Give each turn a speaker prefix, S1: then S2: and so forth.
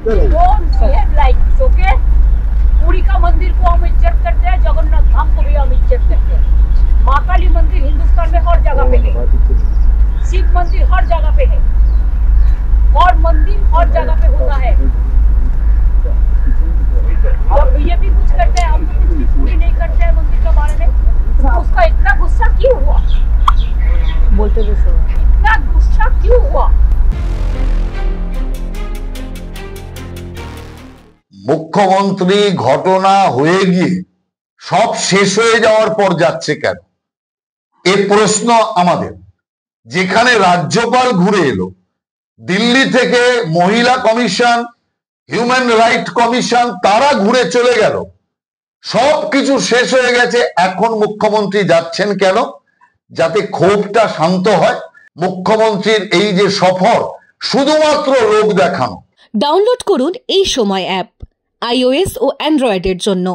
S1: Don't behave like this, okay? Puri का मंदिर को हम इज्जत करते हैं, जगन्नाथ धाम को भी हम इज्जत करते हैं। माँ काली मंदिर हिंदुस्तान में हर जगह पे है, शिव मंदिर हर जगह पे है, और मंदिर हर जगह पे होता है। और ये भी कुछ करते हैं, हम तो कुछ भी पूरी नहीं करते हैं मंदिर के बारे में। उसका इतना गुस्सा क्यों हुआ? बोलते इतना गुस्सा क्यों हुआ?
S2: মুখ্যমন্ত্রী ঘটনা হয়ে গিয়ে সব শেষ হয়ে যাওয়ার পর যাচ্ছে কেন, এ প্রশ্ন আমাদের। যেখানে রাজ্যপাল ঘুরে এলো, দিল্লি থেকে মহিলা কমিশন, হিউম্যান রাইট কমিশন, তারা ঘুরে চলে গেল, সবকিছু শেষ হয়ে গেছে, এখন মুখ্যমন্ত্রী যাচ্ছেন কেন? যাতে ক্ষোভটা শান্ত হয়। মুখ্যমন্ত্রীর এই যে সফর শুধুমাত্র লোক দেখানো।
S3: ডাউনলোড করুন এই সময় অ্যাপ iOS ও অ্যান্ড্রয়েডের জন্য।